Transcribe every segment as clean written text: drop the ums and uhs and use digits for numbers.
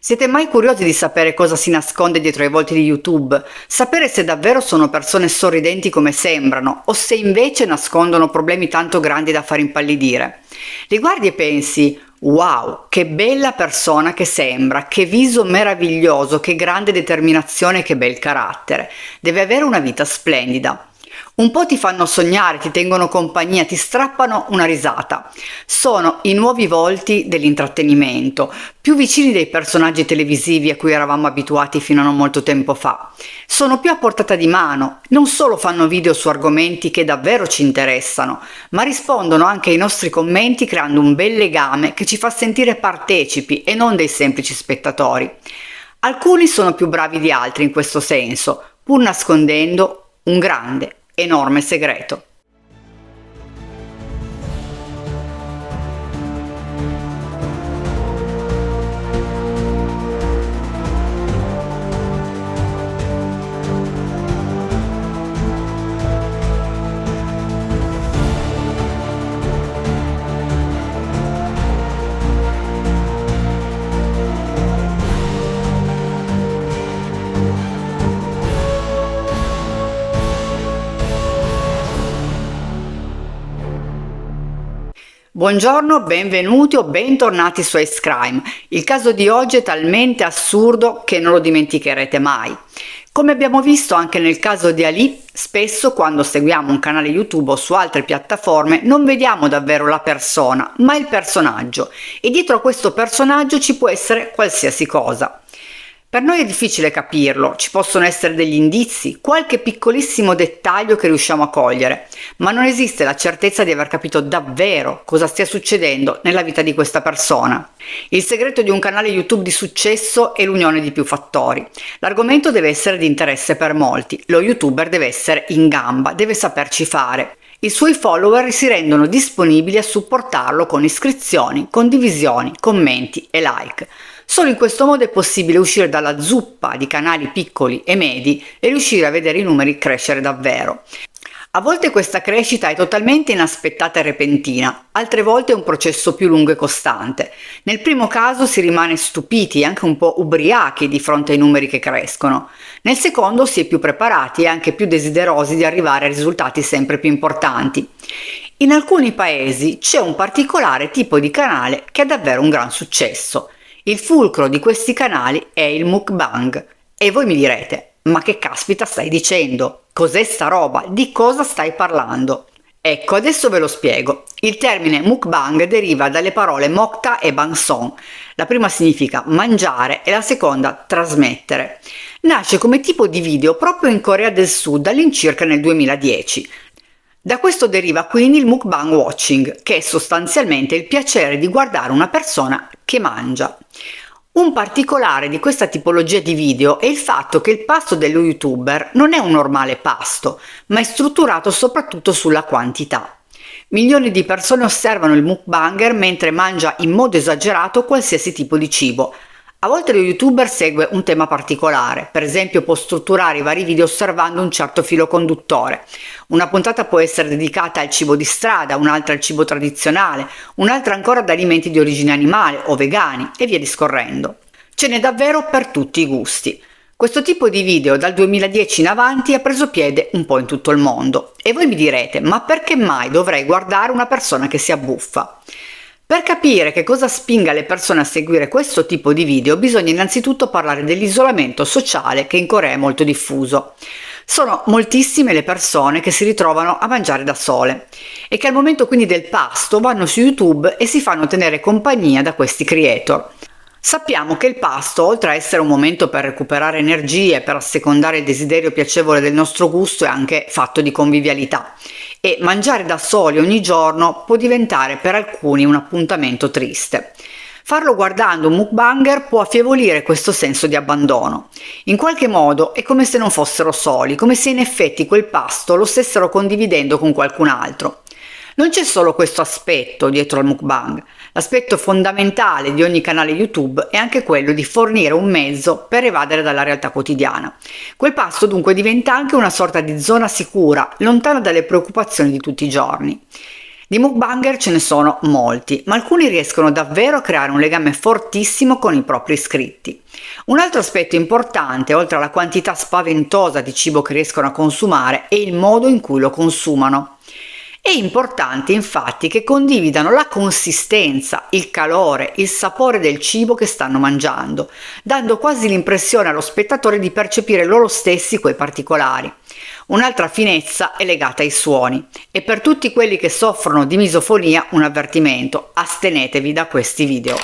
Siete mai curiosi di sapere cosa si nasconde dietro ai volti di YouTube? Sapere se davvero sono persone sorridenti come sembrano o se invece nascondono problemi tanto grandi da far impallidire? Li guardi e pensi: wow, che bella persona che sembra, che viso meraviglioso, che grande determinazione, che bel carattere. Deve avere una vita splendida. Un po' ti fanno sognare, ti tengono compagnia, ti strappano una risata. Sono i nuovi volti dell'intrattenimento, più vicini dei personaggi televisivi a cui eravamo abituati fino a non molto tempo fa. Sono più a portata di mano, non solo fanno video su argomenti che davvero ci interessano, ma rispondono anche ai nostri commenti creando un bel legame che ci fa sentire partecipi e non dei semplici spettatori. Alcuni sono più bravi di altri in questo senso, pur nascondendo un grande, enorme segreto. Buongiorno, benvenuti o bentornati su Ace Crime. Il caso di oggi è talmente assurdo che non lo dimenticherete mai. Come abbiamo visto anche nel caso di Ali, spesso quando seguiamo un canale YouTube o su altre piattaforme non vediamo davvero la persona, ma il personaggio, e dietro a questo personaggio ci può essere qualsiasi cosa. Per noi è difficile capirlo, ci possono essere degli indizi, qualche piccolissimo dettaglio che riusciamo a cogliere, ma non esiste la certezza di aver capito davvero cosa stia succedendo nella vita di questa persona. Il segreto di un canale YouTube di successo è l'unione di più fattori. L'argomento deve essere di interesse per molti, lo YouTuber deve essere in gamba, deve saperci fare. I suoi follower si rendono disponibili a supportarlo con iscrizioni, condivisioni, commenti e like. Solo in questo modo è possibile uscire dalla zuppa di canali piccoli e medi e riuscire a vedere i numeri crescere davvero. A volte questa crescita è totalmente inaspettata e repentina, altre volte è un processo più lungo e costante. Nel primo caso si rimane stupiti e anche un po' ubriachi di fronte ai numeri che crescono. Nel secondo si è più preparati e anche più desiderosi di arrivare a risultati sempre più importanti. In alcuni paesi c'è un particolare tipo di canale che ha davvero un gran successo. Il fulcro di questi canali è il mukbang. E voi mi direte: ma che caspita stai dicendo? Cos'è sta roba? Di cosa stai parlando? Ecco, adesso ve lo spiego. Il termine mukbang deriva dalle parole mokta e bangson. La prima significa mangiare e la seconda trasmettere. Nasce come tipo di video proprio in Corea del Sud all'incirca nel 2010. Da questo deriva quindi il mukbang watching, che è sostanzialmente il piacere di guardare una persona che mangia. Un particolare di questa tipologia di video è il fatto che il pasto dello YouTuber non è un normale pasto, ma è strutturato soprattutto sulla quantità. Milioni di persone osservano il mukbanger mentre mangia in modo esagerato qualsiasi tipo di cibo. A volte lo YouTuber segue un tema particolare, per esempio può strutturare i vari video osservando un certo filo conduttore. Una puntata può essere dedicata al cibo di strada, un'altra al cibo tradizionale, un'altra ancora ad alimenti di origine animale o vegani e via discorrendo. Ce n'è davvero per tutti i gusti. Questo tipo di video dal 2010 in avanti ha preso piede un po' in tutto il mondo. E voi mi direte: ma perché mai dovrei guardare una persona che si abbuffa? Per capire che cosa spinga le persone a seguire questo tipo di video bisogna innanzitutto parlare dell'isolamento sociale che in Corea è molto diffuso. Sono moltissime le persone che si ritrovano a mangiare da sole e che al momento quindi del pasto vanno su YouTube e si fanno tenere compagnia da questi creator. Sappiamo che il pasto, oltre a essere un momento per recuperare energie, per assecondare il desiderio piacevole del nostro gusto, è anche fatto di convivialità. E mangiare da soli ogni giorno può diventare per alcuni un appuntamento triste. Farlo guardando un mukbanger può affievolire questo senso di abbandono. In qualche modo è come se non fossero soli, come se in effetti quel pasto lo stessero condividendo con qualcun altro. Non c'è solo questo aspetto dietro al mukbang. L'aspetto fondamentale di ogni canale YouTube è anche quello di fornire un mezzo per evadere dalla realtà quotidiana. Quel pasto dunque diventa anche una sorta di zona sicura, lontana dalle preoccupazioni di tutti i giorni. Di mukbanger ce ne sono molti, ma alcuni riescono davvero a creare un legame fortissimo con i propri iscritti. Un altro aspetto importante, oltre alla quantità spaventosa di cibo che riescono a consumare, è il modo in cui lo consumano. È importante infatti che condividano la consistenza, il calore, il sapore del cibo che stanno mangiando, dando quasi l'impressione allo spettatore di percepire loro stessi quei particolari. Un'altra finezza è legata ai suoni e per tutti quelli che soffrono di misofonia un avvertimento: astenetevi da questi video.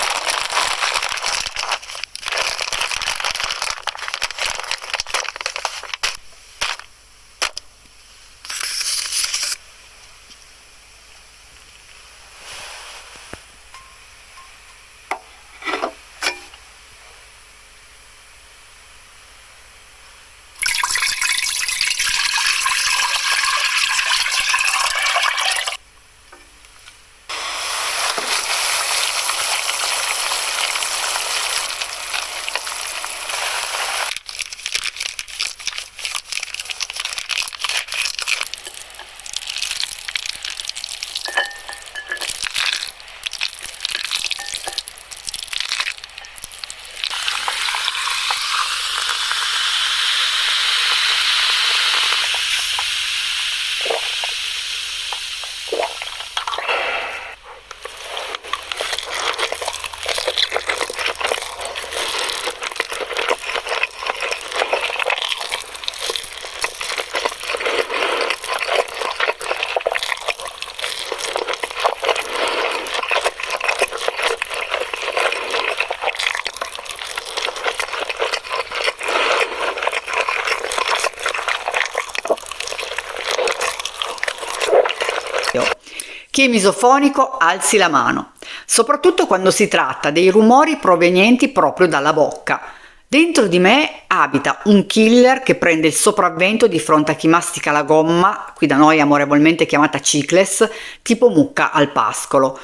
Chi è misofonico alzi la mano, soprattutto quando si tratta dei rumori provenienti proprio dalla bocca. Dentro di me abita un killer che prende il sopravvento di fronte a chi mastica la gomma, qui da noi amorevolmente chiamata Chicles, tipo mucca al pascolo.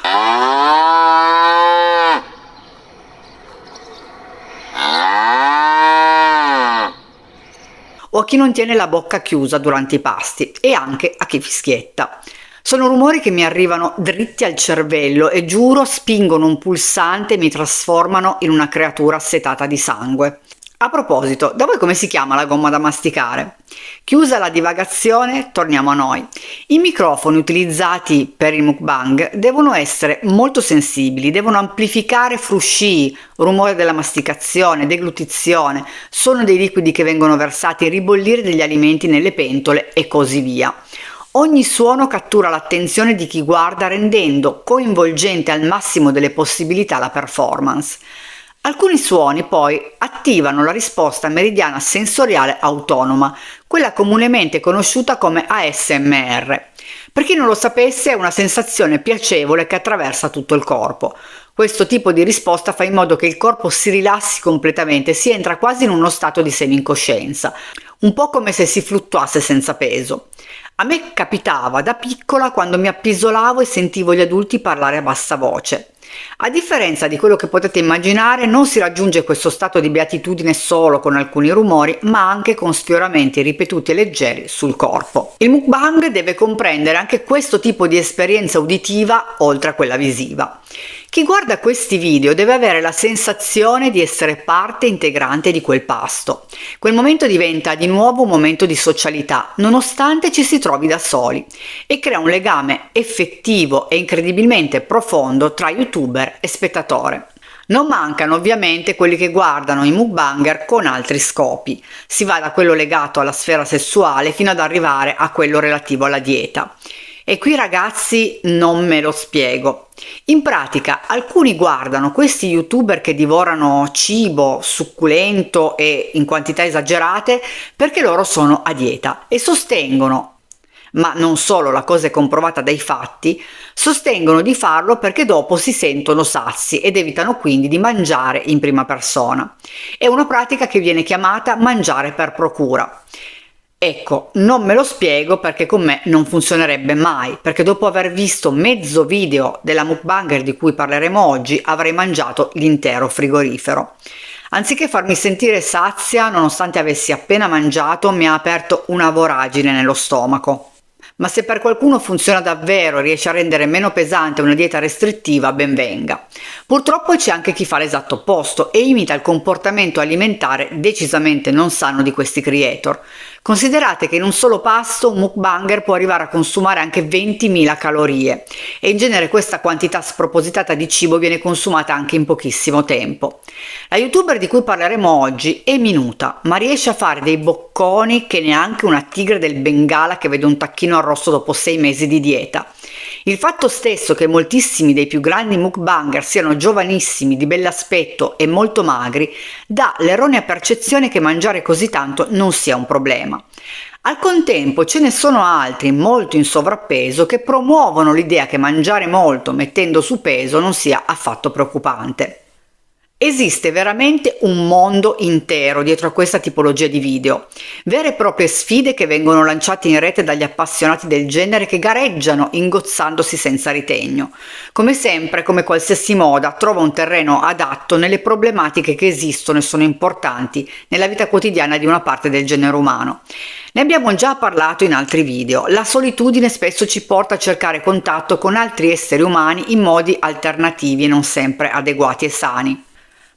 O a chi non tiene la bocca chiusa durante i pasti e anche a chi fischietta. Sono rumori che mi arrivano dritti al cervello e giuro spingono un pulsante e mi trasformano in una creatura assetata di sangue. A proposito, da voi come si chiama la gomma da masticare? Chiusa la divagazione, torniamo a noi. I microfoni utilizzati per il mukbang devono essere molto sensibili, devono amplificare frusci, rumore della masticazione, deglutizione, suono dei liquidi che vengono versati, ribollire degli alimenti nelle pentole e così via. Ogni suono cattura l'attenzione di chi guarda rendendo coinvolgente al massimo delle possibilità la performance. Alcuni suoni poi attivano la risposta meridiana sensoriale autonoma, quella comunemente conosciuta come ASMR. Per chi non lo sapesse, è una sensazione piacevole che attraversa tutto il corpo. Questo tipo di risposta fa in modo che il corpo si rilassi completamente, si entra quasi in uno stato di semi-incoscienza, un po' come se si fluttuasse senza peso. A me capitava da piccola quando mi appisolavo e sentivo gli adulti parlare a bassa voce. A differenza di quello che potete immaginare, non si raggiunge questo stato di beatitudine solo con alcuni rumori, ma anche con sfioramenti ripetuti e leggeri sul corpo. Il mukbang deve comprendere anche questo tipo di esperienza uditiva oltre a quella visiva. Chi guarda questi video deve avere la sensazione di essere parte integrante di quel pasto. Quel momento diventa di nuovo un momento di socialità, nonostante ci si trovi da soli, e crea un legame effettivo e incredibilmente profondo tra youtuber e spettatore. Non mancano ovviamente quelli che guardano i mukbanger con altri scopi. Si va da quello legato alla sfera sessuale fino ad arrivare a quello relativo alla dieta. E qui ragazzi non me lo spiego. In pratica alcuni guardano questi youtuber che divorano cibo succulento e in quantità esagerate perché loro sono a dieta e sostengono, ma non solo, la cosa è comprovata dai fatti, sostengono di farlo perché dopo si sentono sazi ed evitano quindi di mangiare in prima persona. È una pratica che viene chiamata mangiare per procura. Ecco, non me lo spiego perché con me non funzionerebbe mai, perché dopo aver visto mezzo video della mukbanger di cui parleremo oggi avrei mangiato l'intero frigorifero. Anziché farmi sentire sazia, nonostante avessi appena mangiato, mi ha aperto una voragine nello stomaco. Ma se per qualcuno funziona davvero e riesce a rendere meno pesante una dieta restrittiva, ben venga. Purtroppo c'è anche chi fa l'esatto opposto e imita il comportamento alimentare decisamente non sano di questi creator. Considerate che in un solo pasto un mukbanger può arrivare a consumare anche 20.000 calorie e in genere questa quantità spropositata di cibo viene consumata anche in pochissimo tempo. La youtuber di cui parleremo oggi è minuta, ma riesce a fare dei bocconi che neanche una tigre del Bengala che vede un tacchino arrosto dopo 6 mesi di dieta. Il fatto stesso che moltissimi dei più grandi mukbanger siano giovanissimi, di bell'aspetto e molto magri, dà l'erronea percezione che mangiare così tanto non sia un problema. Al contempo ce ne sono altri molto in sovrappeso che promuovono l'idea che mangiare molto mettendo su peso non sia affatto preoccupante. Esiste veramente un mondo intero dietro a questa tipologia di video, vere e proprie sfide che vengono lanciate in rete dagli appassionati del genere che gareggiano ingozzandosi senza ritegno. Come sempre, come qualsiasi moda, trova un terreno adatto nelle problematiche che esistono e sono importanti nella vita quotidiana di una parte del genere umano. Ne abbiamo già parlato in altri video, la solitudine spesso ci porta a cercare contatto con altri esseri umani in modi alternativi e non sempre adeguati e sani.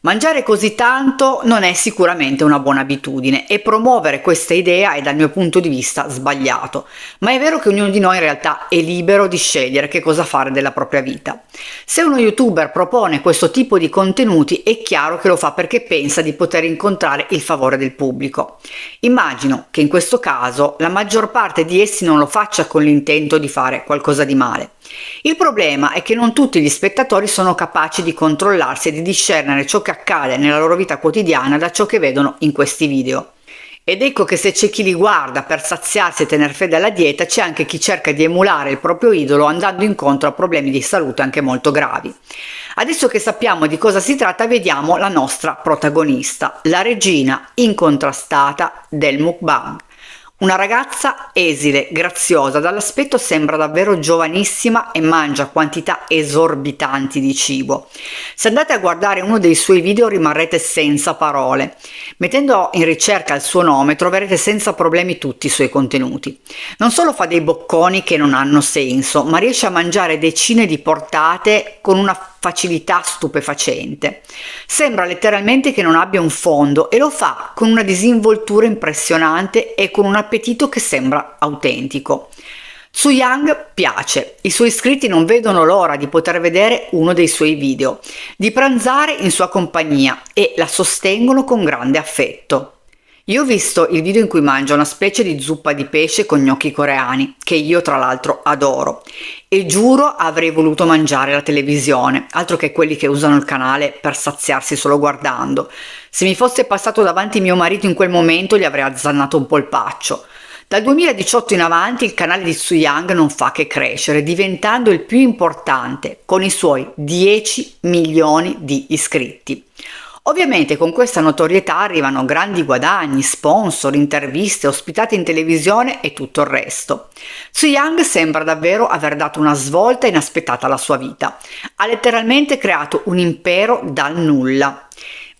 Mangiare così tanto non è sicuramente una buona abitudine e promuovere questa idea è dal mio punto di vista sbagliato, ma è vero che ognuno di noi in realtà è libero di scegliere che cosa fare della propria vita. Se uno youtuber propone questo tipo di contenuti è chiaro che lo fa perché pensa di poter incontrare il favore del pubblico. Immagino che in questo caso la maggior parte di essi non lo faccia con l'intento di fare qualcosa di male. Il problema è che non tutti gli spettatori sono capaci di controllarsi e di discernere ciò che accade nella loro vita quotidiana da ciò che vedono in questi video. Ed ecco che se c'è chi li guarda per saziarsi e tener fede alla dieta, c'è anche chi cerca di emulare il proprio idolo andando incontro a problemi di salute anche molto gravi. Adesso che sappiamo di cosa si tratta, vediamo la nostra protagonista, la regina incontrastata del mukbang. Una ragazza esile, graziosa, dall'aspetto sembra davvero giovanissima e mangia quantità esorbitanti di cibo. Se andate a guardare uno dei suoi video rimarrete senza parole. Mettendo in ricerca il suo nome troverete senza problemi tutti i suoi contenuti. Non solo fa dei bocconi che non hanno senso, ma riesce a mangiare decine di portate con una facilità stupefacente. Sembra letteralmente che non abbia un fondo e lo fa con una disinvoltura impressionante e con un appetito che sembra autentico. Su Yang piace, i suoi iscritti non vedono l'ora di poter vedere uno dei suoi video, di pranzare in sua compagnia e la sostengono con grande affetto. Io ho visto il video in cui mangia una specie di zuppa di pesce con gnocchi coreani, che io tra l'altro adoro, e giuro avrei voluto mangiare la televisione, altro che quelli che usano il canale per saziarsi solo guardando. Se mi fosse passato davanti mio marito in quel momento gli avrei azzannato un polpaccio. Dal 2018 in avanti il canale di Su Yang non fa che crescere, diventando il più importante, con i suoi 10 milioni di iscritti. Ovviamente con questa notorietà arrivano grandi guadagni, sponsor, interviste, ospitate in televisione e tutto il resto. Su Yang sembra davvero aver dato una svolta inaspettata alla sua vita. Ha letteralmente creato un impero dal nulla.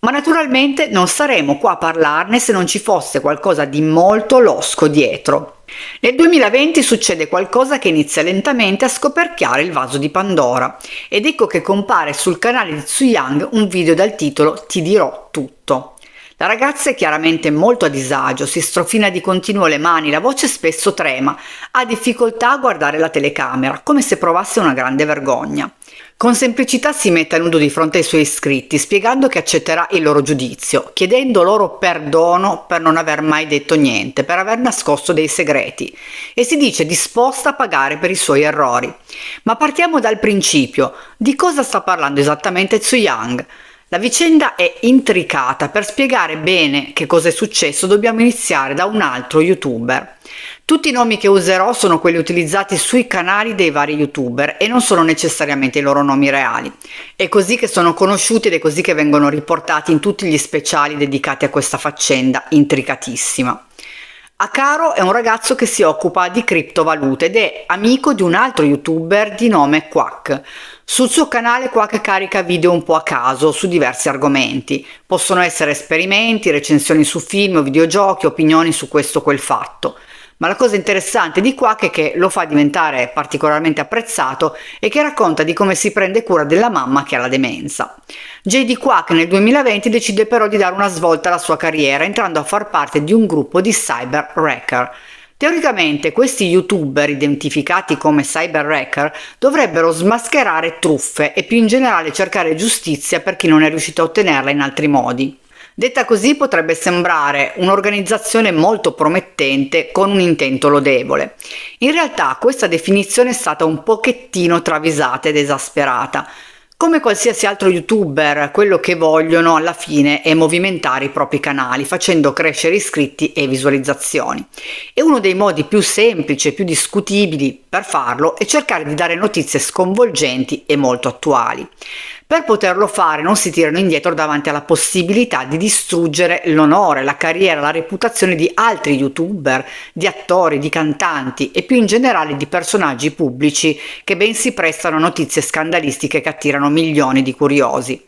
Ma naturalmente non saremo qua a parlarne se non ci fosse qualcosa di molto losco dietro. Nel 2020 succede qualcosa che inizia lentamente a scoperchiare il vaso di Pandora ed ecco che compare sul canale di Su Yang un video dal titolo Ti dirò tutto. La ragazza è chiaramente molto a disagio, si strofina di continuo le mani, la voce spesso trema, ha difficoltà a guardare la telecamera, come se provasse una grande vergogna. Con semplicità si mette a nudo di fronte ai suoi iscritti, spiegando che accetterà il loro giudizio, chiedendo loro perdono per non aver mai detto niente, per aver nascosto dei segreti, e si dice disposta a pagare per i suoi errori. Ma partiamo dal principio. Di cosa sta parlando esattamente Su Yang? La vicenda è intricata, per spiegare bene che cosa è successo dobbiamo iniziare da un altro youtuber. Tutti i nomi che userò sono quelli utilizzati sui canali dei vari youtuber e non sono necessariamente i loro nomi reali. È così che sono conosciuti ed è così che vengono riportati in tutti gli speciali dedicati a questa faccenda intricatissima. Akaro è un ragazzo che si occupa di criptovalute ed è amico di un altro youtuber di nome Quack. Sul suo canale Quack carica video un po' a caso su diversi argomenti. Possono essere esperimenti, recensioni su film o videogiochi, opinioni su questo o quel fatto. Ma la cosa interessante di Quack è che lo fa diventare particolarmente apprezzato e che racconta di come si prende cura della mamma che ha la demenza. JD Quack nel 2020 decide però di dare una svolta alla sua carriera entrando a far parte di un gruppo di cyber wrecker. Teoricamente questi youtuber identificati come cyber wrecker dovrebbero smascherare truffe e più in generale cercare giustizia per chi non è riuscito a ottenerla in altri modi. Detta così potrebbe sembrare un'organizzazione molto promettente con un intento lodevole. In realtà questa definizione è stata un pochettino travisata ed esasperata. Come qualsiasi altro youtuber, quello che vogliono alla fine è movimentare i propri canali, facendo crescere iscritti e visualizzazioni. E uno dei modi più semplici e più discutibili per farlo è cercare di dare notizie sconvolgenti e molto attuali. Per poterlo fare non si tirano indietro davanti alla possibilità di distruggere l'onore, la carriera, la reputazione di altri youtuber, di attori, di cantanti e più in generale di personaggi pubblici che ben si prestano a notizie scandalistiche che attirano milioni di curiosi.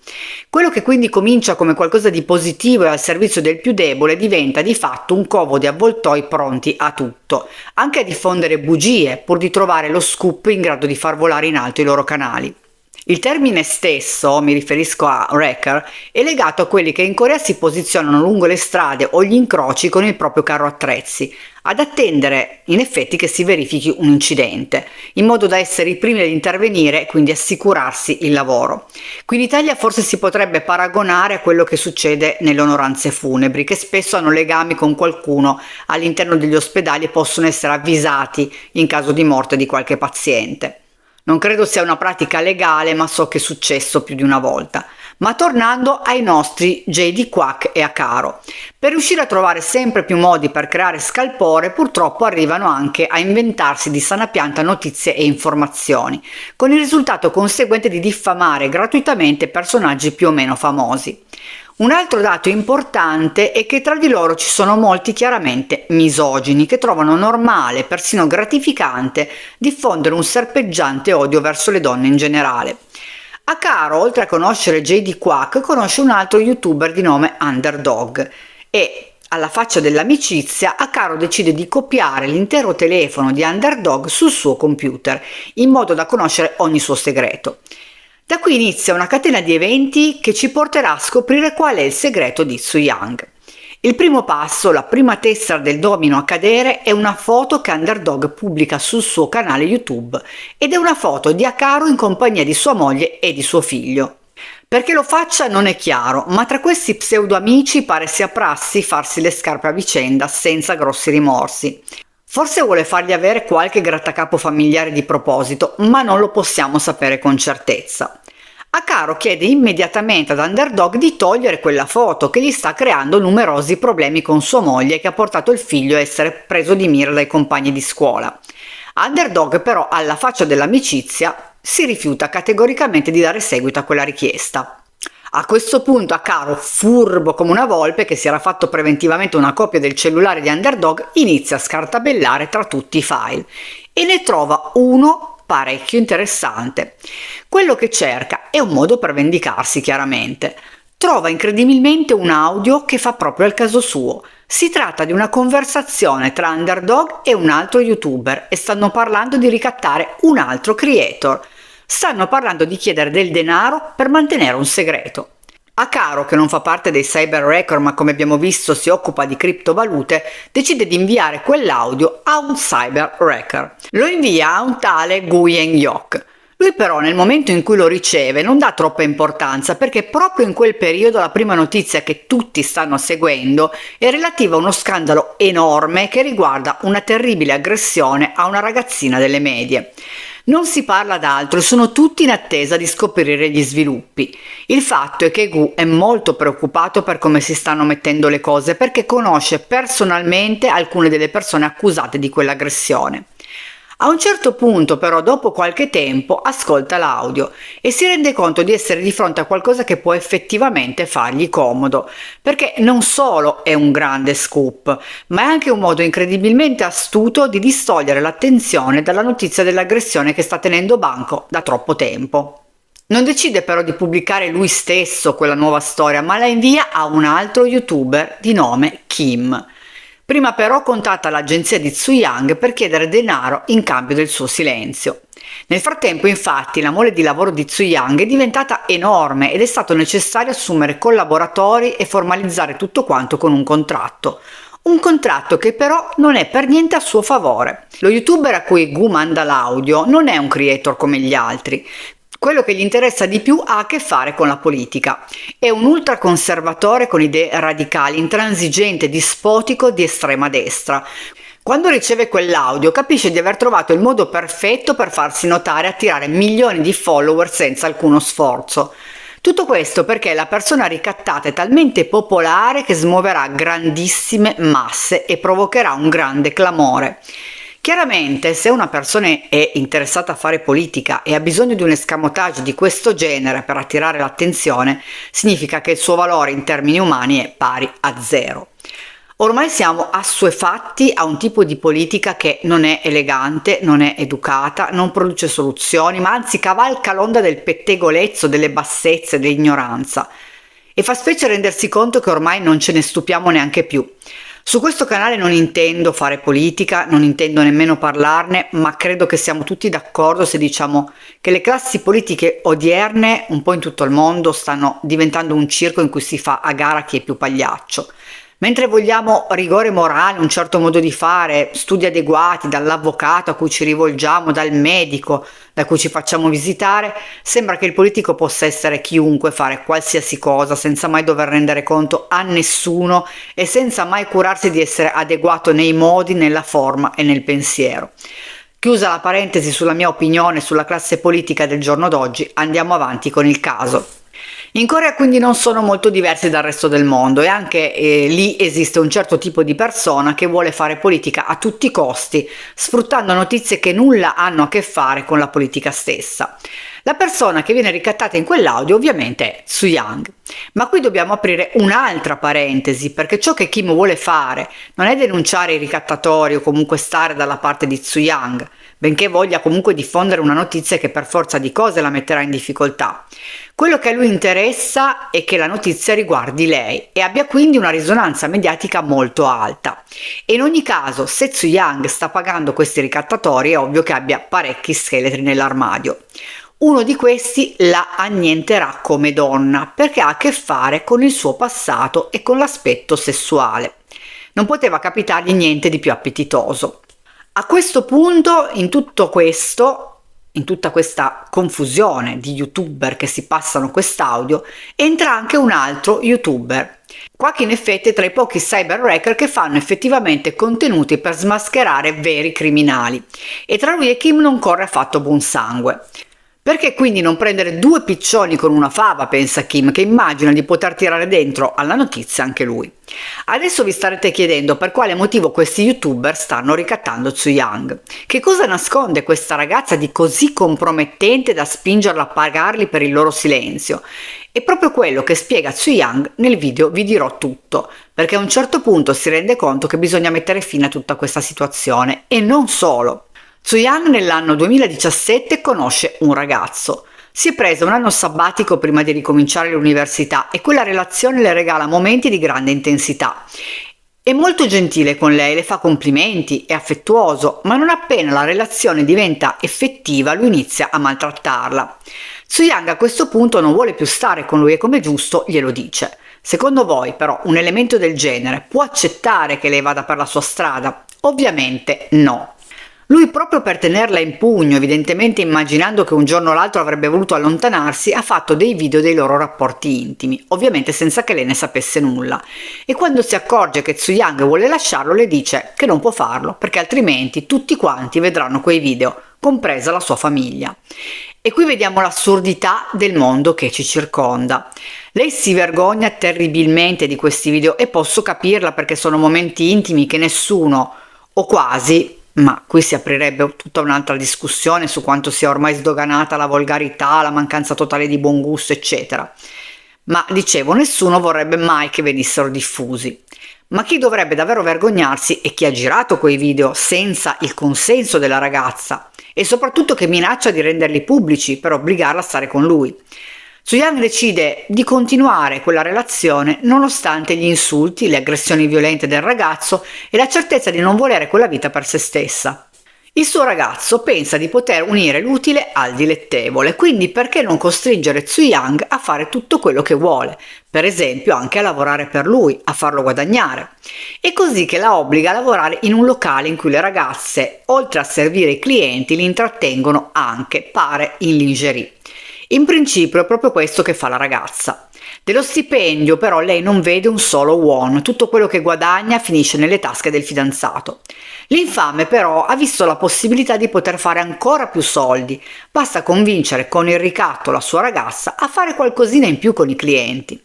Quello che quindi comincia come qualcosa di positivo e al servizio del più debole diventa di fatto un covo di avvoltoi pronti a tutto, anche a diffondere bugie pur di trovare lo scoop in grado di far volare in alto i loro canali. Il termine stesso, mi riferisco a wrecker, è legato a quelli che in Corea si posizionano lungo le strade o gli incroci con il proprio carro attrezzi, ad attendere in effetti che si verifichi un incidente, in modo da essere i primi ad intervenire e quindi assicurarsi il lavoro. Qui in Italia forse si potrebbe paragonare a quello che succede nelle onoranze funebri, che spesso hanno legami con qualcuno all'interno degli ospedali e possono essere avvisati in caso di morte di qualche paziente. Non credo sia una pratica legale, ma so che è successo più di una volta. Ma tornando ai nostri JD Quack e Akaro, per riuscire a trovare sempre più modi per creare scalpore, purtroppo arrivano anche a inventarsi di sana pianta notizie e informazioni, con il risultato conseguente di diffamare gratuitamente personaggi più o meno famosi. Un altro dato importante è che tra di loro ci sono molti chiaramente misogini che trovano normale, persino gratificante, diffondere un serpeggiante odio verso le donne in generale. Akaro, oltre a conoscere JD Quack, conosce un altro youtuber di nome Underdog e, alla faccia dell'amicizia, Akaro decide di copiare l'intero telefono di Underdog sul suo computer, in modo da conoscere ogni suo segreto. Da qui inizia una catena di eventi che ci porterà a scoprire qual è il segreto di Soo-young. Il primo passo, la prima tessera del domino a cadere, è una foto che Underdog pubblica sul suo canale YouTube ed è una foto di Akaro in compagnia di sua moglie e di suo figlio. Perché lo faccia non è chiaro, ma tra questi pseudo amici pare sia prassi farsi le scarpe a vicenda senza grossi rimorsi. Forse vuole fargli avere qualche grattacapo familiare di proposito, ma non lo possiamo sapere con certezza. Akaro chiede immediatamente ad Underdog di togliere quella foto che gli sta creando numerosi problemi con sua moglie, che ha portato il figlio a essere preso di mira dai compagni di scuola. Underdog però, alla faccia dell'amicizia, si rifiuta categoricamente di dare seguito a quella richiesta. A questo punto Akaro, furbo come una volpe che si era fatto preventivamente una copia del cellulare di Underdog, inizia a scartabellare tra tutti i file e ne trova uno parecchio interessante. Quello che cerca è un modo per vendicarsi, chiaramente. Trova incredibilmente un audio che fa proprio al caso suo. Si tratta di una conversazione tra Underdog e un altro youtuber e stanno parlando di ricattare un altro creator. Stanno parlando di chiedere del denaro per mantenere un segreto. Akaro, che non fa parte dei cyber wrecker ma come abbiamo visto si occupa di criptovalute, decide di inviare quell'audio a un cyber wrecker. Lo invia a un tale Guyen Yok. Lui però nel momento in cui lo riceve non dà troppa importanza, perché proprio in quel periodo la prima notizia che tutti stanno seguendo è relativa a uno scandalo enorme che riguarda una terribile aggressione a una ragazzina delle medie. Non si parla d'altro e sono tutti in attesa di scoprire gli sviluppi. Il fatto è che Gu è molto preoccupato per come si stanno mettendo le cose, perché conosce personalmente alcune delle persone accusate di quell'aggressione. A un certo punto però, dopo qualche tempo, ascolta l'audio e si rende conto di essere di fronte a qualcosa che può effettivamente fargli comodo, perché non solo è un grande scoop, ma è anche un modo incredibilmente astuto di distogliere l'attenzione dalla notizia dell'aggressione che sta tenendo banco da troppo tempo. Non decide però di pubblicare lui stesso quella nuova storia, ma la invia a un altro youtuber di nome Kim. Prima però contatta l'agenzia di Xu Yang per chiedere denaro in cambio del suo silenzio. Nel frattempo, infatti, la mole di lavoro di Xu Yang è diventata enorme ed è stato necessario assumere collaboratori e formalizzare tutto quanto con un contratto. Un contratto che però non è per niente a suo favore. Lo youtuber a cui Gu manda l'audio non è un creator come gli altri. Quello che gli interessa di più ha a che fare con la politica. È un ultraconservatore con idee radicali, intransigente, dispotico di estrema destra. Quando riceve quell'audio capisce di aver trovato il modo perfetto per farsi notare e attirare milioni di follower senza alcuno sforzo. Tutto questo perché la persona ricattata è talmente popolare che smuoverà grandissime masse e provocherà un grande clamore. Chiaramente, se una persona è interessata a fare politica e ha bisogno di un escamotage di questo genere per attirare l'attenzione, significa che il suo valore in termini umani è pari a zero. Ormai siamo assuefatti a un tipo di politica che non è elegante, non è educata, non produce soluzioni, ma anzi cavalca l'onda del pettegolezzo, delle bassezze, dell'ignoranza. E fa specie rendersi conto che ormai non ce ne stupiamo neanche più. Su questo canale non intendo fare politica, non intendo nemmeno parlarne, ma credo che siamo tutti d'accordo se diciamo che le classi politiche odierne, un po' in tutto il mondo, stanno diventando un circo in cui si fa a gara chi è più pagliaccio. Mentre vogliamo rigore morale, un certo modo di fare, studi adeguati dall'avvocato a cui ci rivolgiamo, dal medico da cui ci facciamo visitare, sembra che il politico possa essere chiunque, fare qualsiasi cosa senza mai dover rendere conto a nessuno e senza mai curarsi di essere adeguato nei modi, nella forma e nel pensiero. Chiusa la parentesi sulla mia opinione sulla classe politica del giorno d'oggi, andiamo avanti con il caso. In Corea quindi non sono molto diversi dal resto del mondo e anche lì esiste un certo tipo di persona che vuole fare politica a tutti i costi, sfruttando notizie che nulla hanno a che fare con la politica stessa. La persona che viene ricattata in quell'audio ovviamente è Xu Yang. Ma qui dobbiamo aprire un'altra parentesi, perché ciò che Kim vuole fare non è denunciare i ricattatori o comunque stare dalla parte di Xu Yang, benché voglia comunque diffondere una notizia che per forza di cose la metterà in difficoltà. Quello che a lui interessa è che la notizia riguardi lei e abbia quindi una risonanza mediatica molto alta. E in ogni caso, se Xu Yang sta pagando questi ricattatori, è ovvio che abbia parecchi scheletri nell'armadio. Uno di questi la annienterà come donna perché ha a che fare con il suo passato e con l'aspetto sessuale. Non poteva capitargli niente di più appetitoso. A questo punto, in tutta questa confusione di youtuber che si passano quest'audio, entra anche un altro youtuber. Qua che in effetti è tra i pochi cyberwrecker che fanno effettivamente contenuti per smascherare veri criminali. E tra lui e Kim non corre affatto buon sangue. Perché quindi non prendere due piccioni con una fava, pensa Kim, che immagina di poter tirare dentro alla notizia anche lui. Adesso vi starete chiedendo per quale motivo questi youtuber stanno ricattando Xu Yang. Che cosa nasconde questa ragazza di così compromettente da spingerla a pagarli per il loro silenzio? È proprio quello che spiega Xu Yang nel video Vi dirò tutto, perché a un certo punto si rende conto che bisogna mettere fine a tutta questa situazione, e non solo. Xu Yang nell'anno 2017 conosce un ragazzo. Si è presa un anno sabbatico prima di ricominciare l'università e quella relazione le regala momenti di grande intensità. È molto gentile con lei, le fa complimenti, è affettuoso, ma non appena la relazione diventa effettiva lui inizia a maltrattarla. Xu Yang a questo punto non vuole più stare con lui e come giusto glielo dice. Secondo voi però un elemento del genere può accettare che lei vada per la sua strada? Ovviamente no. Lui, proprio per tenerla in pugno, evidentemente immaginando che un giorno o l'altro avrebbe voluto allontanarsi, ha fatto dei video dei loro rapporti intimi, ovviamente senza che lei ne sapesse nulla. E quando si accorge che Xu Yang vuole lasciarlo, le dice che non può farlo, perché altrimenti tutti quanti vedranno quei video, compresa la sua famiglia. E qui vediamo l'assurdità del mondo che ci circonda. Lei si vergogna terribilmente di questi video e posso capirla perché sono momenti intimi che nessuno, o quasi, ma qui si aprirebbe tutta un'altra discussione su quanto sia ormai sdoganata la volgarità, la mancanza totale di buon gusto, eccetera. Ma dicevo, nessuno vorrebbe mai che venissero diffusi. Ma chi dovrebbe davvero vergognarsi è chi ha girato quei video senza il consenso della ragazza e soprattutto che minaccia di renderli pubblici per obbligarla a stare con lui. Soo-young decide di continuare quella relazione nonostante gli insulti, le aggressioni violente del ragazzo e la certezza di non volere quella vita per se stessa. Il suo ragazzo pensa di poter unire l'utile al dilettevole, quindi perché non costringere Soo-young a fare tutto quello che vuole, per esempio anche a lavorare per lui, a farlo guadagnare. È così che la obbliga a lavorare in un locale in cui le ragazze, oltre a servire i clienti, li intrattengono anche, pare, in lingerie. In principio è proprio questo che fa la ragazza. Dello stipendio però lei non vede un solo won, tutto quello che guadagna finisce nelle tasche del fidanzato. L'infame però ha visto la possibilità di poter fare ancora più soldi, basta convincere con il ricatto la sua ragazza a fare qualcosina in più con i clienti.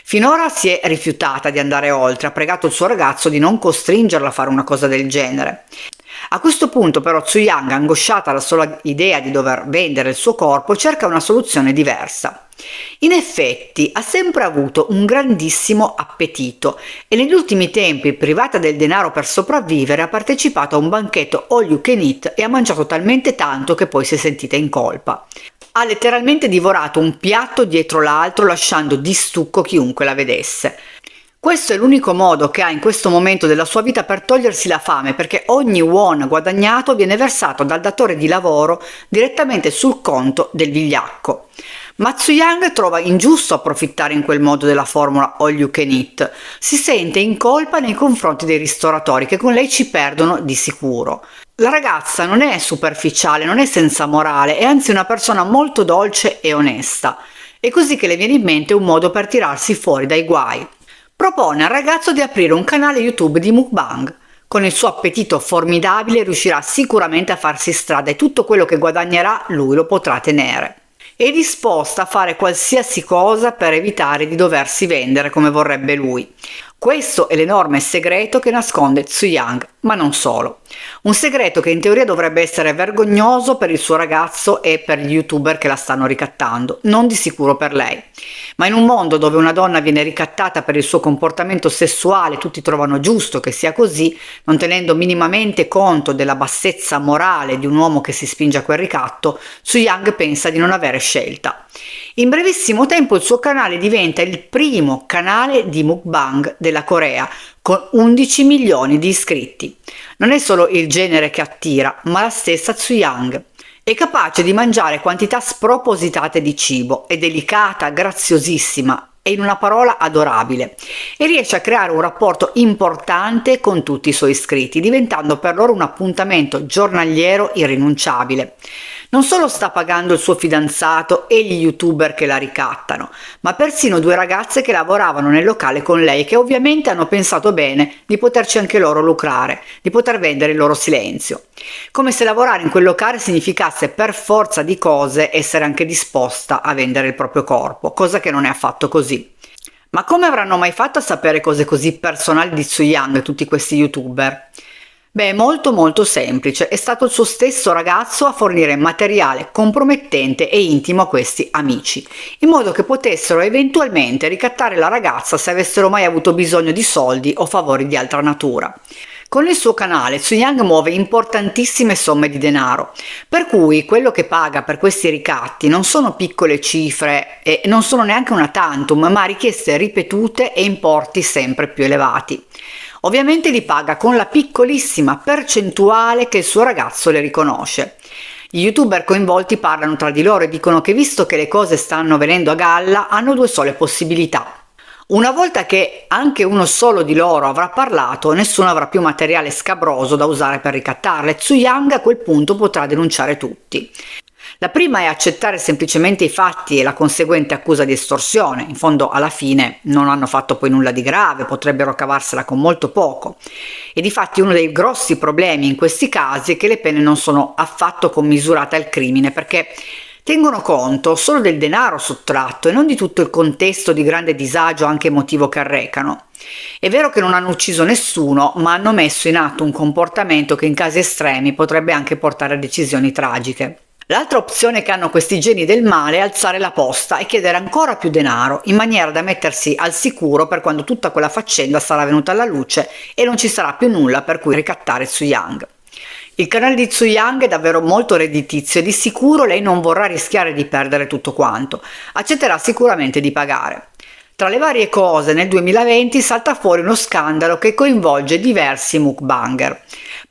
Finora si è rifiutata di andare oltre, ha pregato il suo ragazzo di non costringerla a fare una cosa del genere. A questo punto però Soo-young, angosciata alla sola idea di dover vendere il suo corpo, cerca una soluzione diversa. In effetti ha sempre avuto un grandissimo appetito e negli ultimi tempi, privata del denaro per sopravvivere, ha partecipato a un banchetto all you can eat e ha mangiato talmente tanto che poi si è sentita in colpa. Ha letteralmente divorato un piatto dietro l'altro, lasciando di stucco chiunque la vedesse. Questo è l'unico modo che ha in questo momento della sua vita per togliersi la fame, perché ogni won guadagnato viene versato dal datore di lavoro direttamente sul conto del vigliacco. Ma Soo-young trova ingiusto approfittare in quel modo della formula all you can eat. Si sente in colpa nei confronti dei ristoratori che con lei ci perdono di sicuro. La ragazza non è superficiale, non è senza morale, è anzi una persona molto dolce e onesta. È così che le viene in mente un modo per tirarsi fuori dai guai. Propone al ragazzo di aprire un canale YouTube di mukbang. Con il suo appetito formidabile riuscirà sicuramente a farsi strada e tutto quello che guadagnerà lui lo potrà tenere. È disposta a fare qualsiasi cosa per evitare di doversi vendere come vorrebbe lui. Questo è l'enorme segreto che nasconde Soo-young, ma non solo. Un segreto che in teoria dovrebbe essere vergognoso per il suo ragazzo e per gli youtuber che la stanno ricattando, non di sicuro per lei. Ma in un mondo dove una donna viene ricattata per il suo comportamento sessuale, tutti trovano giusto che sia così, non tenendo minimamente conto della bassezza morale di un uomo che si spinge a quel ricatto, Soo-young pensa di non avere scelta. In brevissimo tempo il suo canale diventa il primo canale di mukbang della Corea, con 11 milioni di iscritti. Non è solo il genere che attira, ma la stessa Soo-young. È capace di mangiare quantità spropositate di cibo, è delicata, graziosissima e in una parola adorabile, e riesce a creare un rapporto importante con tutti i suoi iscritti, diventando per loro un appuntamento giornaliero irrinunciabile. Non solo sta pagando il suo fidanzato e gli youtuber che la ricattano, ma persino due ragazze che lavoravano nel locale con lei, che ovviamente hanno pensato bene di poterci anche loro lucrare, di poter vendere il loro silenzio. Come se lavorare in quel locale significasse per forza di cose essere anche disposta a vendere il proprio corpo, cosa che non è affatto così. Ma come avranno mai fatto a sapere cose così personali di Soo-young tutti questi youtuber? Beh, molto semplice, è stato il suo stesso ragazzo a fornire materiale compromettente e intimo a questi amici, in modo che potessero eventualmente ricattare la ragazza se avessero mai avuto bisogno di soldi o favori di altra natura. Con il suo canale Soo-young muove importantissime somme di denaro, per cui quello che paga per questi ricatti non sono piccole cifre e non sono neanche una tantum, ma richieste ripetute e importi sempre più elevati. Ovviamente li paga con la piccolissima percentuale che il suo ragazzo le riconosce. Gli youtuber coinvolti parlano tra di loro e dicono che visto che le cose stanno venendo a galla, hanno due sole possibilità. Una volta che anche uno solo di loro avrà parlato, nessuno avrà più materiale scabroso da usare per ricattarle. Soo-young a quel punto potrà denunciare tutti. La prima è accettare semplicemente i fatti e la conseguente accusa di estorsione. In fondo, alla fine, non hanno fatto poi nulla di grave, potrebbero cavarsela con molto poco. E difatti uno dei grossi problemi in questi casi è che le pene non sono affatto commisurate al crimine, perché tengono conto solo del denaro sottratto e non di tutto il contesto di grande disagio anche emotivo che arrecano. È vero che non hanno ucciso nessuno, ma hanno messo in atto un comportamento che in casi estremi potrebbe anche portare a decisioni tragiche. L'altra opzione che hanno questi geni del male è alzare la posta e chiedere ancora più denaro, in maniera da mettersi al sicuro per quando tutta quella faccenda sarà venuta alla luce e non ci sarà più nulla per cui ricattare Soo-young. Il canale di Tzu Yang è davvero molto redditizio e di sicuro lei non vorrà rischiare di perdere tutto quanto. Accetterà sicuramente di pagare. Tra le varie cose, nel 2020 salta fuori uno scandalo che coinvolge diversi mukbanger.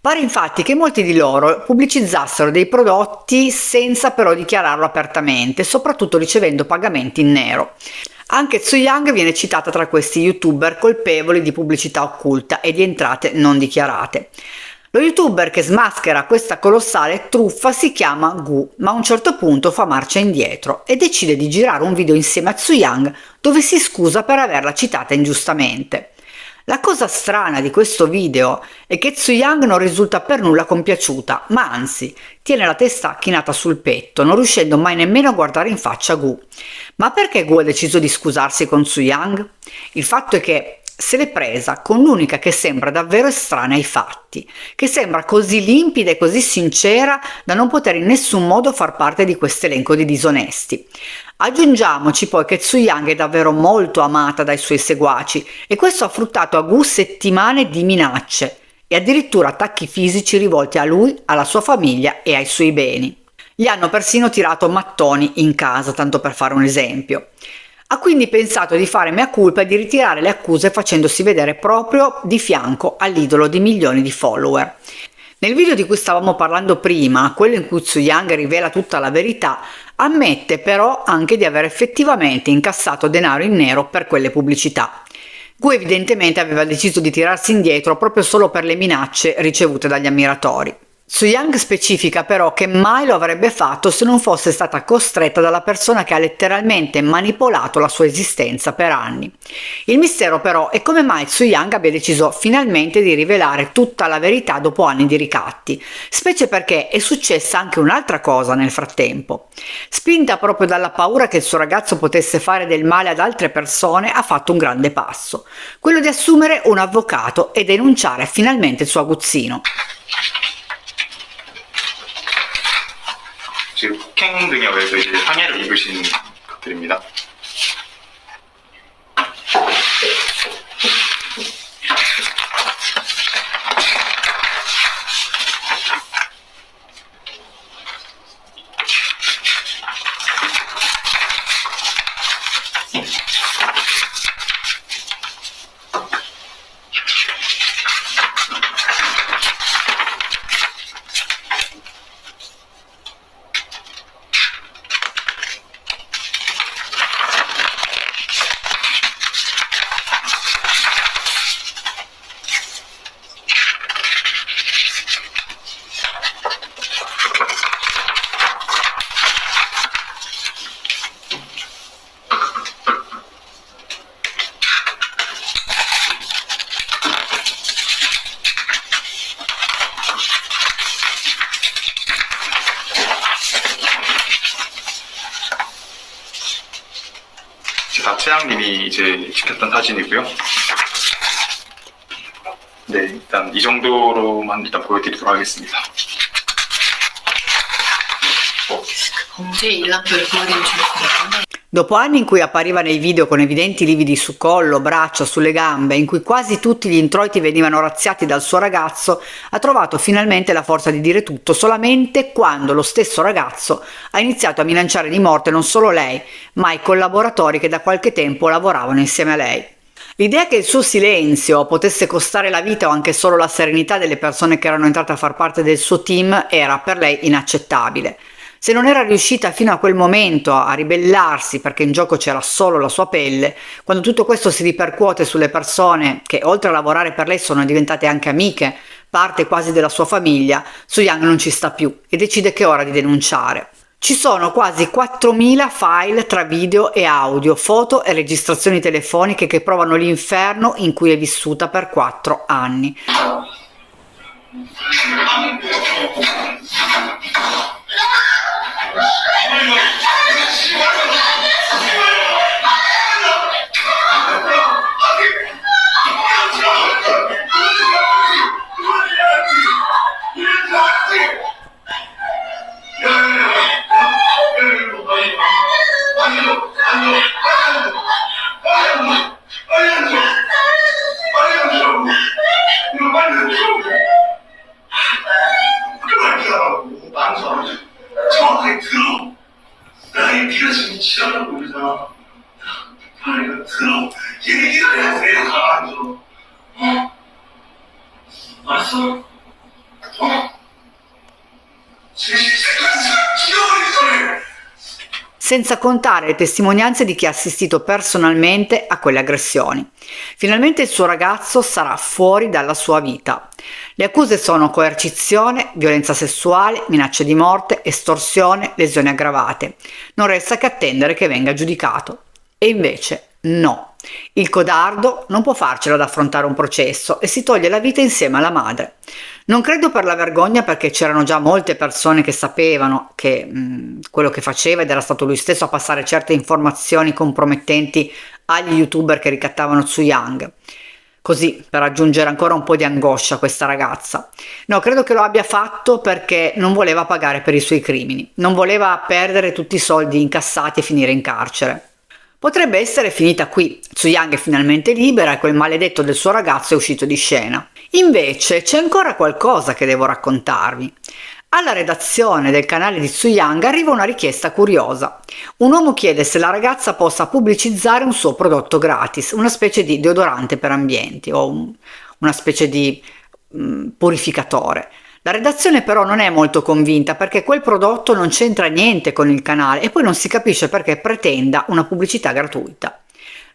Pare infatti che molti di loro pubblicizzassero dei prodotti senza però dichiararlo apertamente, soprattutto ricevendo pagamenti in nero. Anche Tzu Yang viene citata tra questi youtuber colpevoli di pubblicità occulta e di entrate non dichiarate. Lo youtuber che smaschera questa colossale truffa si chiama Gu, ma a un certo punto fa marcia indietro e decide di girare un video insieme a Tzu Yang dove si scusa per averla citata ingiustamente. La cosa strana di questo video è che Tzu Yang non risulta per nulla compiaciuta, ma anzi tiene la testa chinata sul petto, non riuscendo mai nemmeno a guardare in faccia Gu. Ma perché Gu ha deciso di scusarsi con Tzu Yang? Il fatto è che se l'è presa con l'unica che sembra davvero estranea ai fatti, che sembra così limpida e così sincera da non poter in nessun modo far parte di questo elenco di disonesti. Aggiungiamoci poi che Tzu Yang è davvero molto amata dai suoi seguaci e questo ha fruttato a Gu settimane di minacce e addirittura attacchi fisici rivolti a lui, alla sua famiglia e ai suoi beni. Gli hanno persino tirato mattoni in casa, tanto per fare un esempio. Ha quindi pensato di fare mea culpa e di ritirare le accuse facendosi vedere proprio di fianco all'idolo di milioni di follower. Nel video di cui stavamo parlando prima, quello in cui Tzu Yang rivela tutta la verità, ammette però anche di aver effettivamente incassato denaro in nero per quelle pubblicità. Gu evidentemente aveva deciso di tirarsi indietro proprio solo per le minacce ricevute dagli ammiratori. Tzu Yang specifica però che mai lo avrebbe fatto se non fosse stata costretta dalla persona che ha letteralmente manipolato la sua esistenza per anni. Il mistero però è come mai Tzu Yang abbia deciso finalmente di rivelare tutta la verità dopo anni di ricatti, specie perché è successa anche un'altra cosa nel frattempo. Spinta proprio dalla paura che il suo ragazzo potesse fare del male ad altre persone, ha fatto un grande passo, quello di assumere un avvocato e denunciare finalmente il suo aguzzino. 지금 폭행 등역에서 이제 항해를 입으신 것들입니다. 다 최양님이 이제 찍혔던 사진이고요. 네, 일단 이 정도로만 일단 보여드리도록 하겠습니다. 범죄 일람표를 보여드리면 좋을 것 같은데. Dopo anni in cui appariva nei video con evidenti lividi su collo, braccia, sulle gambe, in cui quasi tutti gli introiti venivano razziati dal suo ragazzo, ha trovato finalmente la forza di dire tutto solamente quando lo stesso ragazzo ha iniziato a minacciare di morte non solo lei, ma i collaboratori che da qualche tempo lavoravano insieme a lei. L'idea che il suo silenzio potesse costare la vita o anche solo la serenità delle persone che erano entrate a far parte del suo team era per lei inaccettabile. Se non era riuscita fino a quel momento a ribellarsi perché in gioco c'era solo la sua pelle, quando tutto questo si ripercuote sulle persone che oltre a lavorare per lei sono diventate anche amiche, parte quasi della sua famiglia, Tzu Yang non ci sta più e decide che è ora di denunciare. Ci sono quasi 4.000 file tra video e audio, foto e registrazioni telefoniche che provano l'inferno in cui è vissuta per 4 anni. 놀자. 다리가 들어. 얘기를 해야 내가 안 들어. 알았어? 지겨워리 소리. Senza contare le testimonianze di chi ha assistito personalmente a quelle aggressioni. Finalmente il suo ragazzo sarà fuori dalla sua vita. Le accuse sono coercizione, violenza sessuale, minacce di morte, estorsione, lesioni aggravate. Non resta che attendere che venga giudicato. E invece no. Il codardo non può farcela ad affrontare un processo e si toglie la vita insieme alla madre. Non credo per la vergogna, perché c'erano già molte persone che sapevano che quello che faceva, ed era stato lui stesso a passare certe informazioni compromettenti agli youtuber che ricattavano Tzu Yang, così per aggiungere ancora un po' di angoscia a questa ragazza. No, credo che lo abbia fatto perché non voleva pagare per i suoi crimini, non voleva perdere tutti i soldi incassati e finire in carcere. Potrebbe essere finita qui. Tzu Yang è finalmente libera e quel maledetto del suo ragazzo è uscito di scena. Invece c'è ancora qualcosa che devo raccontarvi. Alla redazione del canale di Tzu Yang arriva una richiesta curiosa. Un uomo chiede se la ragazza possa pubblicizzare un suo prodotto gratis, una specie di deodorante per ambienti o una specie di purificatore. La redazione però non è molto convinta, perché quel prodotto non c'entra niente con il canale e poi non si capisce perché pretenda una pubblicità gratuita.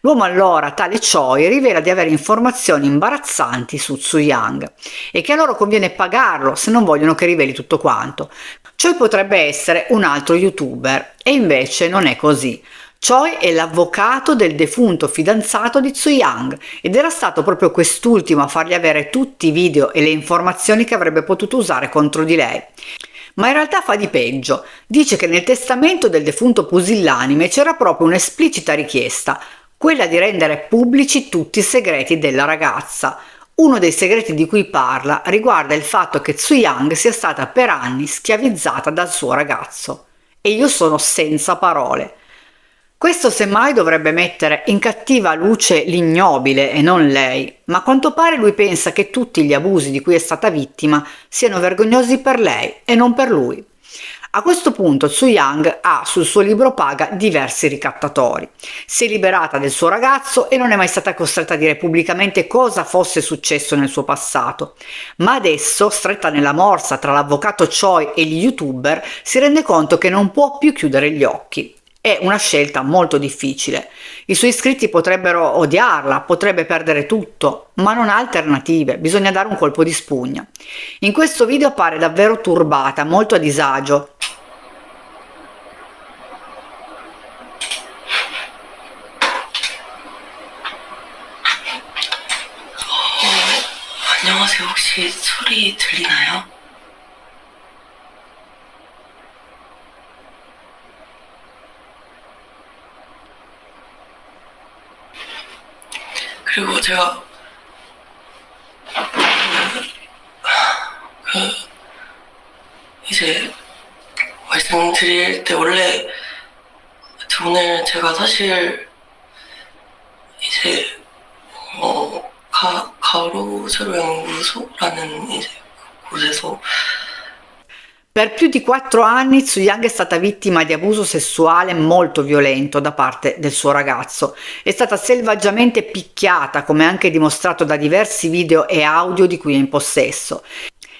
L'uomo allora, tale Choi, rivela di avere informazioni imbarazzanti su Tzu Yang e che a loro conviene pagarlo se non vogliono che riveli tutto quanto. Choi potrebbe essere un altro youtuber e invece non è così. Choi è l'avvocato del defunto fidanzato di Tzu Yang ed era stato proprio quest'ultimo a fargli avere tutti i video e le informazioni che avrebbe potuto usare contro di lei. Ma in realtà fa di peggio. Dice che nel testamento del defunto pusillanime c'era proprio un'esplicita richiesta, quella di rendere pubblici tutti i segreti della ragazza. Uno dei segreti di cui parla riguarda il fatto che Tzu Yang sia stata per anni schiavizzata dal suo ragazzo. E io sono senza parole. Questo semmai dovrebbe mettere in cattiva luce l'ignobile e non lei, ma a quanto pare lui pensa che tutti gli abusi di cui è stata vittima siano vergognosi per lei e non per lui. A questo punto Tzu Yang ha sul suo libro paga diversi ricattatori. Si è liberata del suo ragazzo e non è mai stata costretta a dire pubblicamente cosa fosse successo nel suo passato. Ma adesso, stretta nella morsa tra l'avvocato Choi e gli youtuber, si rende conto che non può più chiudere gli occhi. È una scelta molto difficile. I suoi iscritti potrebbero odiarla, potrebbe perdere tutto, ma non ha alternative, bisogna dare un colpo di spugna. In questo video appare davvero turbata, molto a disagio. 안녕하세요. 혹시 소리 들리나요? 그리고 제가 이제 말씀드릴 때 원래 오늘 제가 사실 이제 가로세로 연구소라는 이제 곳에서 Per più di 4 anni Tzu Yang è stata vittima di abuso sessuale molto violento da parte del suo ragazzo. È stata selvaggiamente picchiata, come anche dimostrato da diversi video e audio di cui è in possesso.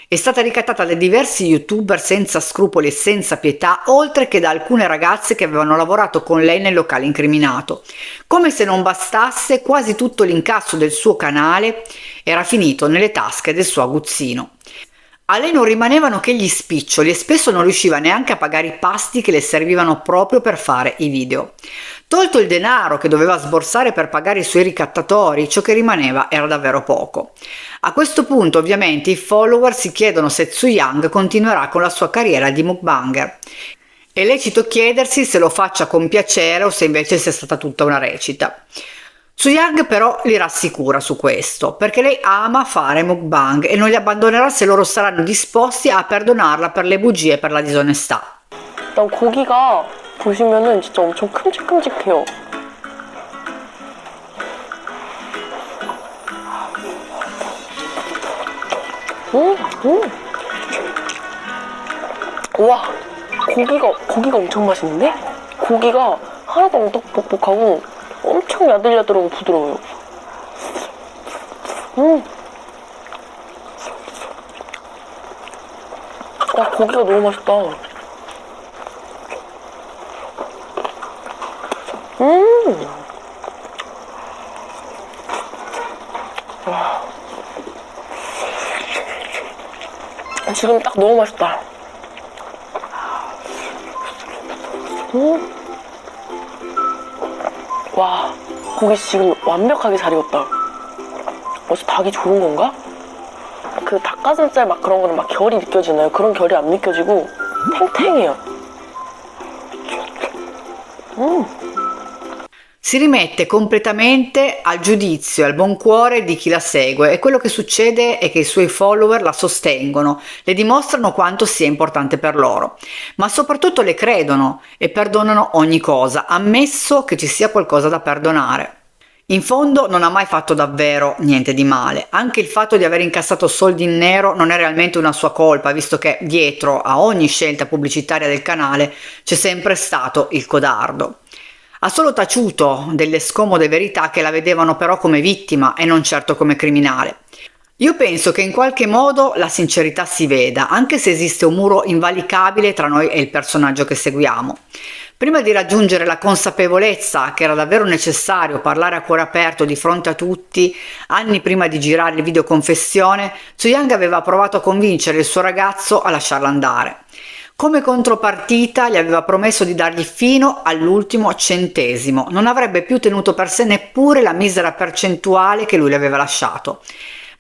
È stata ricattata da diversi youtuber senza scrupoli e senza pietà, oltre che da alcune ragazze che avevano lavorato con lei nel locale incriminato. Come se non bastasse, quasi tutto l'incasso del suo canale era finito nelle tasche del suo aguzzino. A lei non rimanevano che gli spiccioli e spesso non riusciva neanche a pagare i pasti che le servivano proprio per fare i video. Tolto il denaro che doveva sborsare per pagare i suoi ricattatori, ciò che rimaneva era davvero poco. A questo punto ovviamente i follower si chiedono se Tzu Yang continuerà con la sua carriera di mukbanger. È lecito chiedersi se lo faccia con piacere o se invece sia stata tutta una recita. Tzu Yang però li rassicura su questo, perché lei ama fare mukbang e non li abbandonerà se loro saranno disposti a perdonarla per le bugie e per la disonestà. 일단 고기가 보시면은 진짜 엄청 큼직큼직해요. 우와, 고기가 엄청 맛있는데? 고기가 하나도 안 뻑뻑하고 엄청 야들야들하고 부드러워요. 와, 고기가 너무 맛있다. 와. 지금 딱 너무 맛있다. 와, 고기 지금 완벽하게 잘 익었다. 어째 닭이 좋은 건가? 그 닭가슴살 막 그런 거는 막 결이 느껴지나요? 그런 결이 안 느껴지고 탱탱해요. Si rimette completamente al giudizio e al buon cuore di chi la segue e quello che succede è che i suoi follower la sostengono, le dimostrano quanto sia importante per loro, ma soprattutto le credono e perdonano ogni cosa, ammesso che ci sia qualcosa da perdonare. In fondo non ha mai fatto davvero niente di male, anche il fatto di aver incassato soldi in nero non è realmente una sua colpa, visto che dietro a ogni scelta pubblicitaria del canale c'è sempre stato il codardo. Ha solo taciuto delle scomode verità che la vedevano però come vittima e non certo come criminale. Io penso che in qualche modo la sincerità si veda, anche se esiste un muro invalicabile tra noi e il personaggio che seguiamo. Prima di raggiungere la consapevolezza che era davvero necessario parlare a cuore aperto di fronte a tutti, anni prima di girare il video confessione, Soo-young aveva provato a convincere il suo ragazzo a lasciarla andare. Come contropartita gli aveva promesso di dargli fino all'ultimo centesimo, non avrebbe più tenuto per sé neppure la misera percentuale che lui le aveva lasciato.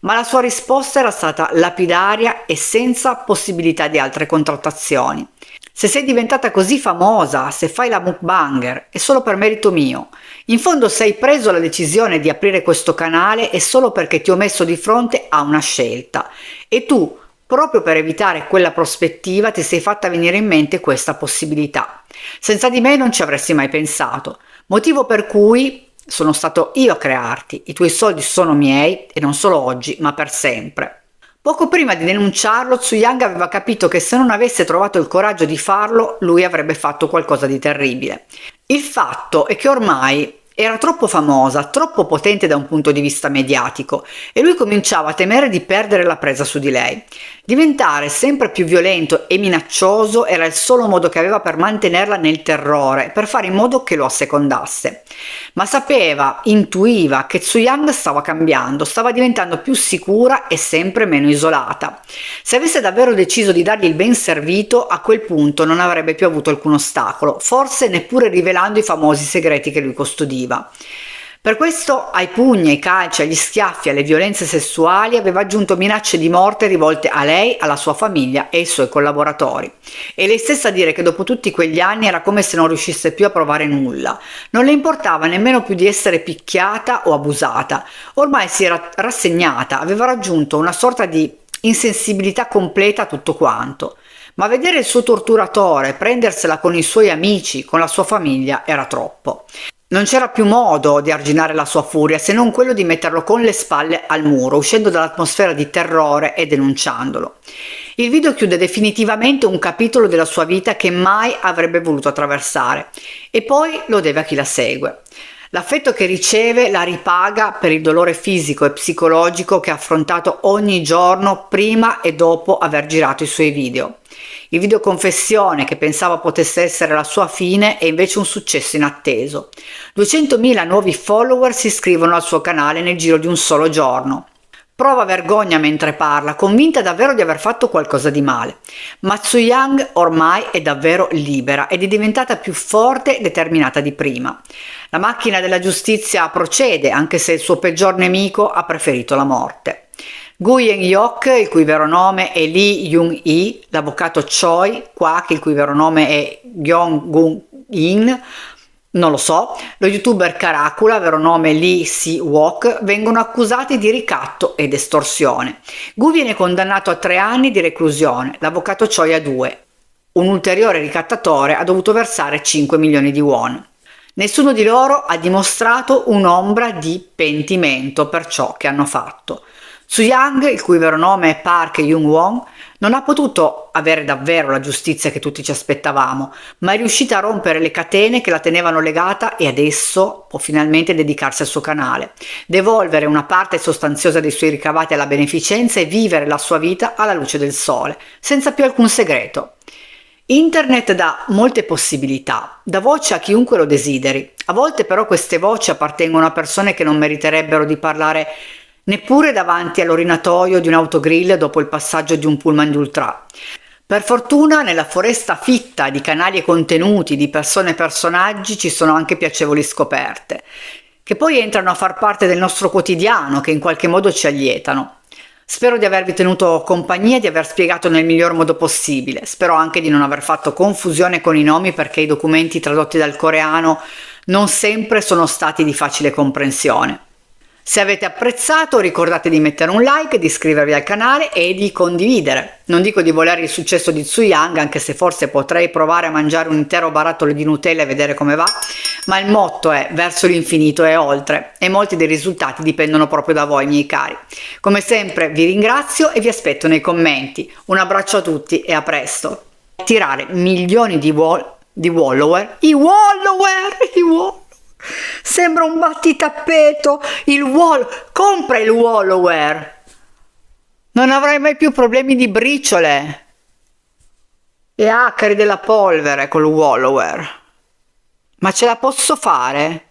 Ma la sua risposta era stata lapidaria e senza possibilità di altre contrattazioni. Se sei diventata così famosa, se fai la mukbanger, è solo per merito mio. In fondo se hai preso la decisione di aprire questo canale è solo perché ti ho messo di fronte a una scelta e tu, proprio per evitare quella prospettiva, ti sei fatta venire in mente questa possibilità. Senza di me non ci avresti mai pensato, motivo per cui sono stato io a crearti, i tuoi soldi sono miei e non solo oggi, ma per sempre. Poco prima di denunciarlo, Soo-young aveva capito che se non avesse trovato il coraggio di farlo, lui avrebbe fatto qualcosa di terribile. Il fatto è che ormai era troppo famosa, troppo potente da un punto di vista mediatico e lui cominciava a temere di perdere la presa su di lei. Diventare sempre più violento e minaccioso era il solo modo che aveva per mantenerla nel terrore, per fare in modo che lo assecondasse. Ma sapeva, intuiva che Soo-young stava cambiando, stava diventando più sicura e sempre meno isolata. Se avesse davvero deciso di dargli il ben servito, a quel punto non avrebbe più avuto alcun ostacolo, forse neppure rivelando i famosi segreti che lui custodiva. Per questo ai pugni, ai calci, agli schiaffi, alle violenze sessuali aveva aggiunto minacce di morte rivolte a lei, alla sua famiglia e ai suoi collaboratori. E lei stessa a dire che dopo tutti quegli anni era come se non riuscisse più a provare nulla. Non le importava nemmeno più di essere picchiata o abusata. Ormai si era rassegnata, aveva raggiunto una sorta di insensibilità completa a tutto quanto. Ma vedere il suo torturatore prendersela con i suoi amici, con la sua famiglia, era troppo. Non c'era più modo di arginare la sua furia se non quello di metterlo con le spalle al muro, uscendo dall'atmosfera di terrore e denunciandolo. Il video chiude definitivamente un capitolo della sua vita che mai avrebbe voluto attraversare e poi lo deve a chi la segue. L'affetto che riceve la ripaga per il dolore fisico e psicologico che ha affrontato ogni giorno prima e dopo aver girato i suoi video. Il video confessione che pensava potesse essere la sua fine è invece un successo inatteso. 200.000 nuovi follower si iscrivono al suo canale nel giro di un solo giorno. Prova vergogna mentre parla, convinta davvero di aver fatto qualcosa di male. Ma Soo-young ormai è davvero libera ed è diventata più forte e determinata di prima. La macchina della giustizia procede, anche se il suo peggior nemico ha preferito la morte. Gu Yeon-hyuk, il cui vero nome è Lee Yoon-hee, l'avvocato Choi Kwak, il cui vero nome è Gyeong-gun-in, non lo so, lo youtuber Caracula, vero nome Lee Si-wook, vengono accusati di ricatto ed estorsione. Gu viene condannato a 3 anni di reclusione, l'avvocato Choi a 2. Un ulteriore ricattatore ha dovuto versare 5 milioni di won. Nessuno di loro ha dimostrato un'ombra di pentimento per ciò che hanno fatto. Soo-young, il cui vero nome è Park Yoon-won, Non ha potuto avere davvero la giustizia che tutti ci aspettavamo, ma è riuscita a rompere le catene che la tenevano legata e adesso può finalmente dedicarsi al suo canale, devolvere una parte sostanziosa dei suoi ricavati alla beneficenza e vivere la sua vita alla luce del sole, senza più alcun segreto. Internet dà molte possibilità, dà voce a chiunque lo desideri. A volte però queste voci appartengono a persone che non meriterebbero di parlare neppure davanti all'orinatoio di un autogrill dopo il passaggio di un pullman di ultra. Per fortuna nella foresta fitta di canali e contenuti, di persone e personaggi ci sono anche piacevoli scoperte, che poi entrano a far parte del nostro quotidiano, che in qualche modo ci allietano. Spero di avervi tenuto compagnia e di aver spiegato nel miglior modo possibile. Spero anche di non aver fatto confusione con i nomi perché i documenti tradotti dal coreano non sempre sono stati di facile comprensione. Se avete apprezzato ricordate di mettere un like, di iscrivervi al canale e di condividere. Non dico di volere il successo di Zuyang, anche se forse potrei provare a mangiare un intero barattolo di Nutella e vedere come va, ma il motto è verso l'infinito e oltre e molti dei risultati dipendono proprio da voi, miei cari. Come sempre vi ringrazio e vi aspetto nei commenti. Un abbraccio a tutti e a presto. Tirare milioni di follower. Sembra un battitappeto. Compra il follower. Non avrai mai più problemi di briciole e acari della polvere col follower. Ma ce la posso fare?